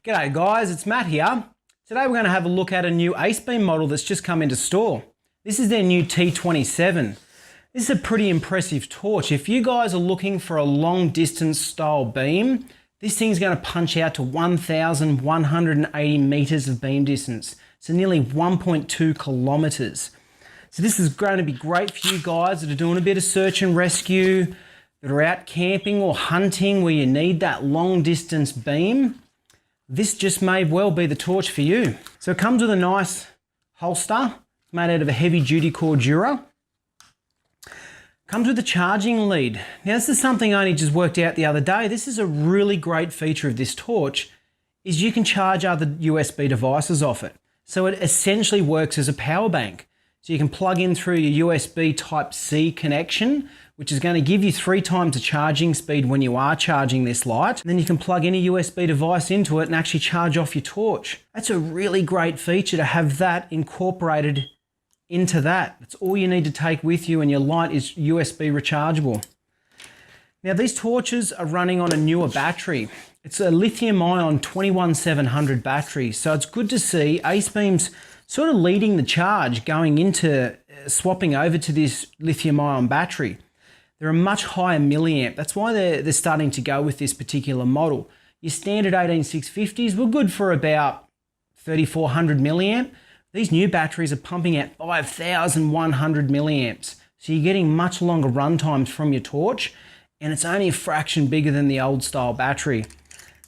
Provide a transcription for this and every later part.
G'day guys, it's Matt here. Today we're going to have a look at a new Acebeam model that's just come into store. This is their new T27. This is a pretty impressive torch. If you guys are looking for a long distance style beam, this thing's going to punch out to 1,180 meters of beam distance. So nearly 1.2 kilometers. So this is going to be great for you guys that are doing a bit of search and rescue, that are out camping or hunting where you need that long distance beam. This just may well be the torch for you. So it comes with a nice holster made out of a heavy duty Cordura. Comes with a charging lead. Now this is something I only just worked out the other day. This is a really great feature of this torch, is you can charge other USB devices off it. So it essentially works as a power bank. So you can plug in through your USB Type-C connection, which is going to give you 3 times the charging speed when you are charging this light. And then you can plug any USB device into it and actually charge off your torch. That's a really great feature to have that incorporated into that. That's all you need to take with you, and your light is USB rechargeable. Now these torches are running on a newer battery. It's a lithium-ion 21700 battery. So it's good to see Acebeam's sort of leading the charge going into swapping over to this lithium-ion battery. They're a much higher milliamp. That's why they're starting to go with this particular model. Your standard 18650s were good for about 3400 milliamp. These new batteries are pumping out 5100 milliamps. So you're getting much longer run times from your torch, and it's only a fraction bigger than the old style battery,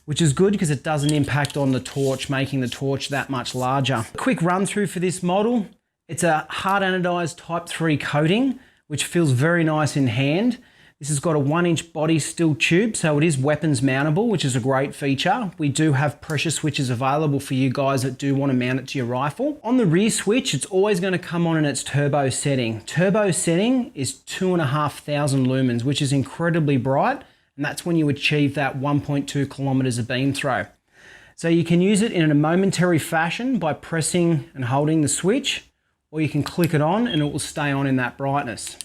which is good because it doesn't impact on the torch, making the torch that much larger. A quick run through for this model. It's a hard anodized Type 3 coating, which feels very nice in hand. This has got a 1-inch body steel tube, so it is weapons mountable, which is a great feature. We do have pressure switches available for you guys that do want to mount it to your rifle. On the rear switch, it's always going to come on in its turbo setting. Turbo setting is 2,500 lumens, which is incredibly bright. And that's when you achieve that 1.2 kilometers of beam throw. So you can use it in a momentary fashion by pressing and holding the switch, or you can click it on and it will stay on in that brightness.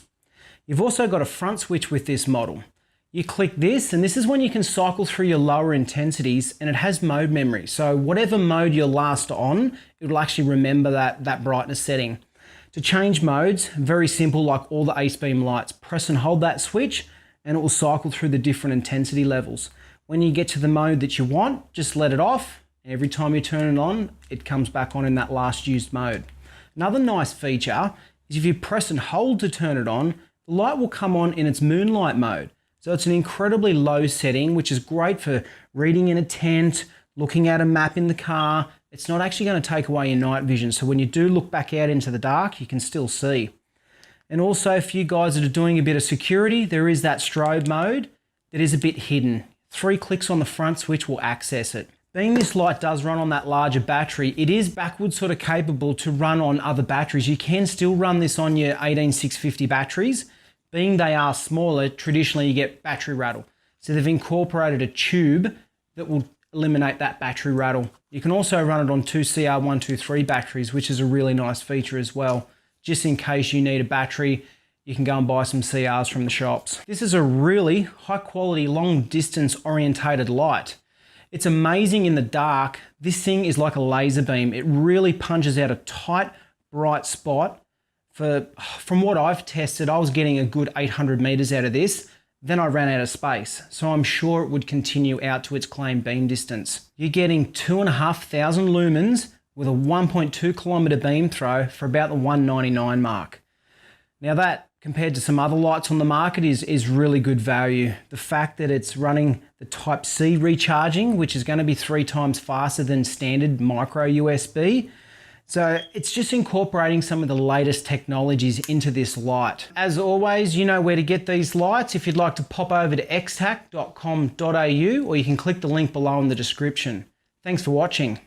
You've also got a front switch with this model. You click this, and this is when you can cycle through your lower intensities, and it has mode memory. So whatever mode you're last on, it will actually remember that brightness setting. To change modes, very simple, like all the Acebeam lights. Press and hold that switch, and it will cycle through the different intensity levels. When you get to the mode that you want, just let it off. Every time you turn it on, it comes back on in that last used mode. Another nice feature is if you press and hold to turn it on, the light will come on in its moonlight mode. So it's an incredibly low setting, which is great for reading in a tent, looking at a map in the car. It's not actually going to take away your night vision. So when you do look back out into the dark, you can still see. And also, for you guys that are doing a bit of security, there is that strobe mode that is a bit hidden. 3 clicks on the front switch will access it. Being this light does run on that larger battery, it is backwards sort of capable to run on other batteries. You can still run this on your 18650 batteries. Being they are smaller, traditionally you get battery rattle. So they've incorporated a tube that will eliminate that battery rattle. You can also run it on 2 CR123 batteries, which is a really nice feature as well. Just in case you need a battery, you can go and buy some CRs from the shops. This is a really high quality, long distance orientated light. It's amazing in the dark. This thing is like a laser beam. It really punches out a tight, bright spot. From what I've tested, I was getting a good 800 meters out of this. Then I ran out of space. So I'm sure it would continue out to its claimed beam distance. You're getting 2,500 lumens with a 1.2 kilometer beam throw for about the 199 mark. Now that, compared to some other lights on the market, is really good value. The fact that it's running the Type-C recharging, which is going to be 3 times faster than standard micro USB. So it's just incorporating some of the latest technologies into this light. As always, you know where to get these lights. If you'd like to pop over to extac.com.au, or you can click the link below in the description. Thanks for watching.